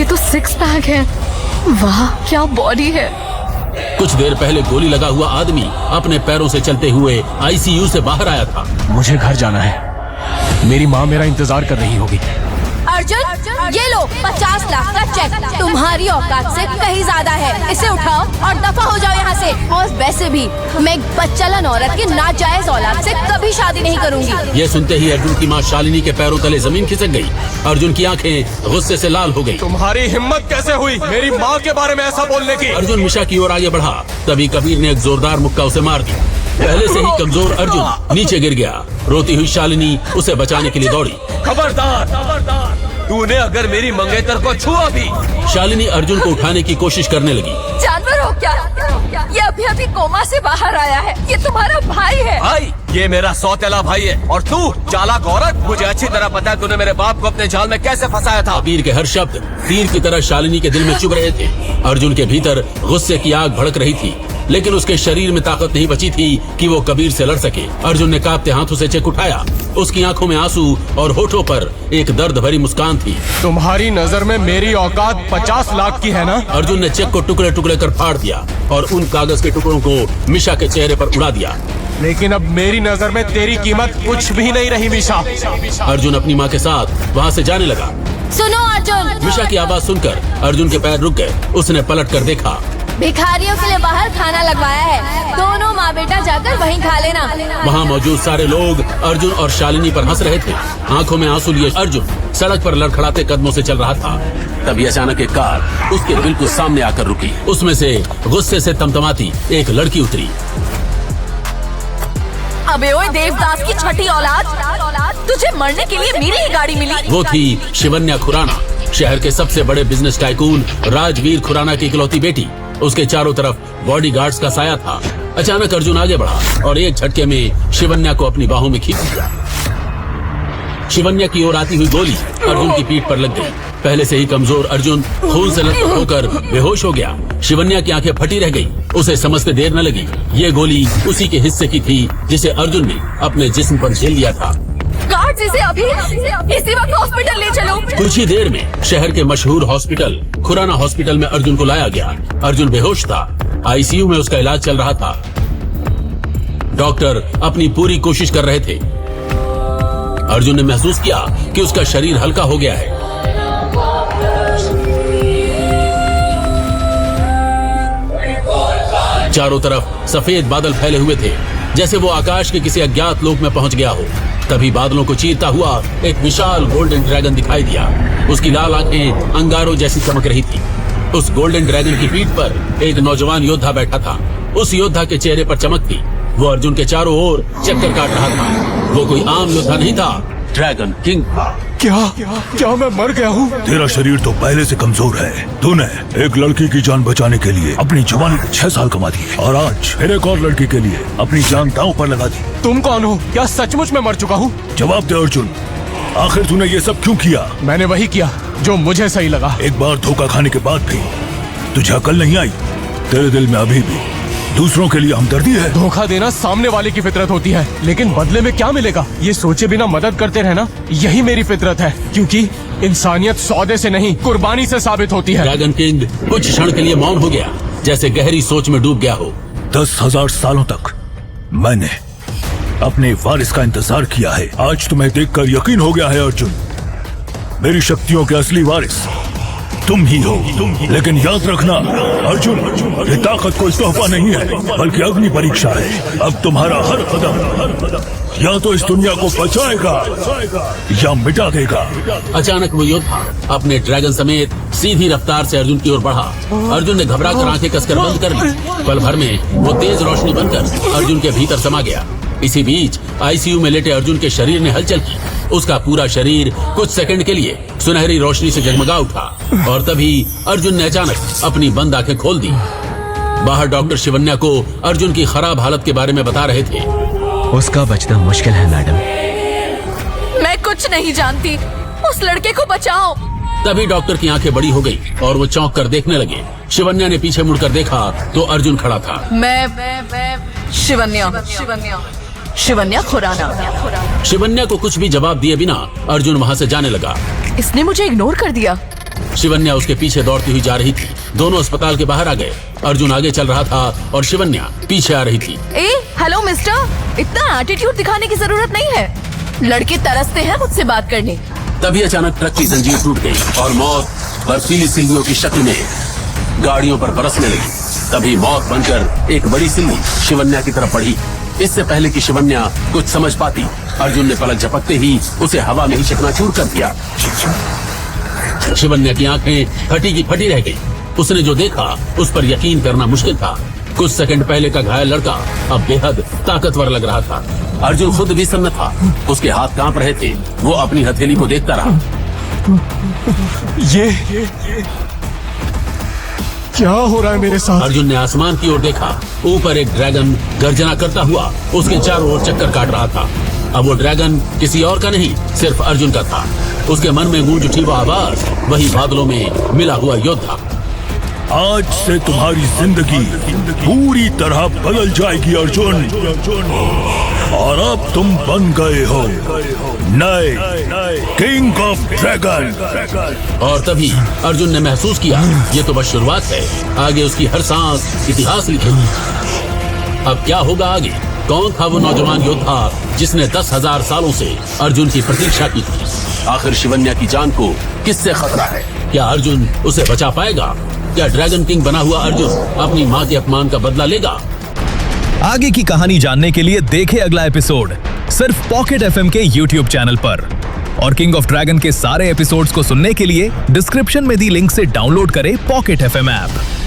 ये तो six pack है। वाह क्या बॉडी है। कुछ देर पहले गोली लगा हुआ आदमी अपने पैरों से चलते हुए आईसीयू से बाहर आया था। मुझे घर जाना है, मेरी माँ मेरा इंतजार कर रही होगी। अर्जुन ये लो 50 लाख का चेक, तुम्हारी औकात से कहीं ज्यादा है, इसे उठाओ और दफा हो जाओ यहाँ से। और वैसे भी मैं एक बच्चालन औरत की नाजायज औलाद से कभी शादी नहीं करूँगी। ये सुनते ही अर्जुन की माँ शालिनी के पैरों तले जमीन खिसक गई। अर्जुन की आंखें गुस्से से लाल हो गई। तुम्हारी हिम्मत कैसे हुई मेरी माँ के बारे में ऐसा बोलने की? अर्जुन मिशा की ओर आगे बढ़ा, तभी कबीर ने एक जोरदार मुक्का उसे मार दिया। पहले से ही कमजोर अर्जुन नीचे गिर गया। रोती हुई शालिनी उसे बचाने के लिए दौड़ी। खबरदार, तूने अगर मेरी मंगेतर को छुआ भी। शालिनी अर्जुन को उठाने की कोशिश करने लगी। जानवर हो क्या? ये अभी अभी कोमा से बाहर आया है, ये तुम्हारा भाई है। भाई, ये मेरा सौतेला भाई है और तू चालाक औरत। मुझे अच्छी तरह पता है तूने मेरे बाप को अपने जाल में कैसे फंसाया था। कबीर के हर शब्द तीर की तरह शालिनी के दिल में चुभ रहे थे। अर्जुन के भीतर गुस्से की आग भड़क रही थी, लेकिन उसके शरीर में ताकत नहीं बची थी कि वो कबीर से लड़ सके। अर्जुन ने कांपते हाथों से चेक उठाया। उसकी आंखों में आंसू और होठों पर एक दर्द भरी मुस्कान थी। तुम्हारी नजर में मेरी औकात 50 लाख की है ना? अर्जुन ने चेक को टुकड़े टुकड़े कर फाड़ दिया और उन कागज के टुकड़ों को मिशा के चेहरे पर उड़ा दिया। लेकिन अब मेरी नजर में तेरी कीमत कुछ भी नहीं रही मिशा। अर्जुन अपनी माँ के साथ वहाँ से जाने लगा। सुनो अर्जुन। मिशा की आवाज सुनकर अर्जुन के पैर रुक गए। उसने पलट कर देखा। भिखारियों के लिए बाहर खाना लगवाया है, दोनों माँ बेटा जाकर वहीं खा लेना। वहाँ मौजूद सारे लोग अर्जुन और शालिनी पर हंस रहे थे। आंखों में आंसू लिए अर्जुन सड़क पर लड़खड़ाते कदमों से चल रहा था। तभी अचानक एक कार उसके बिल्कुल सामने आकर रुकी। उसमें से गुस्से से तमतमाती एक लड़की उतरी। अबे ओए देवदास की छठी औलाद, तुझे मरने के लिए मेरी ही गाड़ी मिली। वो थी शिवन्या खुराना, शहर के सबसे बड़े बिजनेस टाइकून राजवीर खुराना की इकलौती बेटी। उसके चारों तरफ बॉडीगार्ड्स का साया था। अचानक अर्जुन आगे बढ़ा और एक झटके में शिवन्या को अपनी बाहों में खींच लिया। शिवन्या की ओर आती हुई गोली अर्जुन की पीठ पर लग गई। पहले से ही कमजोर अर्जुन खून से लथपथ होकर बेहोश हो गया। शिवन्या की आंखें फटी रह गई। उसे समझते देर न लगी, ये गोली उसी के हिस्से की थी जिसे अर्जुन ने अपने जिस्म पर झेल लिया था। गार्ड इसे अभी इसी वक्त हॉस्पिटल ले चलो। कुछ ही देर में शहर के मशहूर हॉस्पिटल खुराना हॉस्पिटल में अर्जुन को लाया गया। अर्जुन बेहोश था। आईसीयू में उसका इलाज चल रहा था। डॉक्टर अपनी पूरी कोशिश कर रहे थे। अर्जुन ने महसूस किया कि उसका शरीर हल्का हो गया है। चारों तरफ सफेद बादल फैले हुए थे, जैसे वो आकाश के किसी अज्ञात लोक में पहुंच गया हो। तभी बादलों को चीरता हुआ एक विशाल गोल्डन ड्रैगन दिखाई दिया। उसकी लाल आंखें अंगारों जैसी चमक रही थी। उस गोल्डन ड्रैगन की पीठ पर एक नौजवान योद्धा बैठा था। उस योद्धा के चेहरे पर चमक थी। वो अर्जुन के चारों ओर चक्कर काट रहा था। वो कोई आम योद्धा नहीं था, ड्रैगन किंग। क्या मैं मर गया हूँ? तेरा शरीर तो पहले से कमजोर है। तूने एक लड़की की जान बचाने के लिए अपनी जवानी में 6 साल कमा दी और आज फिर एक और लड़की के लिए अपनी जान दांव पर लगा दी। तुम कौन हो? क्या सचमुच में मर चुका हूँ? जवाब दे अर्जुन, आखिर तूने ये सब क्यों किया? मैंने वही किया जो मुझे सही लगा। एक बार धोखा खाने के बाद भी तुझे अकल नहीं आई? तेरे दिल में अभी भी दूसरों के लिए हमदर्दी है? धोखा देना सामने वाले की फितरत होती है, लेकिन बदले में क्या मिलेगा ये सोचे बिना मदद करते रहना, यही मेरी फितरत है। क्योंकि इंसानियत सौदे से नहीं कुर्बानी से साबित होती है। ड्रैगन किंग कुछ क्षण के लिए मौन हो गया, जैसे गहरी सोच में डूब गया हो। 10,000 सालों तक मैंने अपने वारिस का इंतजार किया है। आज तुम्हें देखकर यकीन हो गया है अर्जुन, मेरी शक्तियों के असली वारिस तुम ही हो। लेकिन याद रखना अर्जुन, ये ताकत कोई तोहफा नहीं है, बल्कि अग्नि परीक्षा है। अब तुम्हारा हर कदम या तो इस दुनिया को बचाएगा या मिटा देगा। अचानक वो योद्धा अपने ड्रैगन समेत सीधी रफ्तार से अर्जुन की ओर बढ़ा। अर्जुन ने घबराकर आंखें कसकर बंद कर ली। पल भर में वो तेज रोशनी बनकर अर्जुन के भीतर समा गया। इसी बीच आईसीयू में लेटे अर्जुन के शरीर ने हलचल की। उसका पूरा शरीर कुछ सेकंड के लिए सुनहरी रोशनी से जगमगा उठा और तभी अर्जुन ने अचानक अपनी बंद आंखें खोल दी। बाहर डॉक्टर शिवन्या को अर्जुन की खराब हालत के बारे में बता रहे थे। उसका बचना मुश्किल है मैडम। मैं कुछ नहीं जानती, उस लड़के को बचाओ। तभी डॉक्टर की आंखें बड़ी हो गई और वो चौंक कर देखने लगे। शिवन्या ने पीछे मुड़कर देखा तो अर्जुन खड़ा था। मैं शिवन्या खुराना। शिवन्या को कुछ भी जवाब दिए बिना अर्जुन वहाँ से जाने लगा। इसने मुझे इग्नोर कर दिया। शिवन्या उसके पीछे दौड़ती हुई जा रही थी। दोनों अस्पताल के बाहर आ गए। अर्जुन आगे चल रहा था और शिवन्या पीछे आ रही थी। ए हेलो मिस्टर, इतना एटीट्यूड दिखाने की जरूरत नहीं है। लड़के तरसते हैं मुझसे बात करने। तभी अचानक ट्रक की जंजीर टूट गई और मौत बर्फीली सिल्लियों की शक्ल में गाड़ियों पर बरसने लगी। तभी मौत बनकर एक बड़ी सिल्ली शिवन्या की तरफ बढ़ी। इससे पहले कि शिवन्या कुछ समझ पाती, अर्जुन ने पलक झपकते ही उसे हवा में ही चकनाचूर कर दिया। शिवन्या की आंखें फटी की फटी रह गई। उसने जो देखा उस पर यकीन करना मुश्किल था। कुछ सेकंड पहले का घायल लड़का अब बेहद ताकतवर लग रहा था। अर्जुन खुद भी सन्न था, उसके हाथ कांप रहे थे। वो अपनी हथेली को देखता रहा। ये क्या हो रहा है मेरे साथ? अर्जुन ने आसमान की ओर देखा। ऊपर एक ड्रैगन गर्जना करता हुआ उसके चारों ओर चक्कर काट रहा था। अब वो ड्रैगन किसी और का नहीं, सिर्फ अर्जुन का था। उसके मन में गूंज उठी वो आवाज वही बादलों में मिला हुआ योद्धा। आज से तुम्हारी जिंदगी पूरी तरह बदल जाएगी अर्जुन, और अब तुम बन गए हो नए किंग ऑफ ड्रैगन। और तभी अर्जुन ने महसूस किया ये तो बस शुरुआत है, आगे उसकी हर सांस इतिहास लिखेगी। अब क्या होगा आगे? कौन था वो नौजवान योद्धा जिसने 10,000 सालों से अर्जुन की प्रतीक्षा की थी? आखिर शिवन्या की जान को किससे खतरा है? क्या अर्जुन उसे बचा पाएगा? क्या ड्रैगन किंग बना हुआ अर्जुन अपनी माँ के अपमान का बदला लेगा? आगे की कहानी जानने के लिए देखें अगला एपिसोड सिर्फ पॉकेट एफएम के YouTube चैनल पर। और किंग ऑफ ड्रैगन के सारे एपिसोड्स को सुनने के लिए डिस्क्रिप्शन में दी लिंक से डाउनलोड करें पॉकेट एफएम ऐप।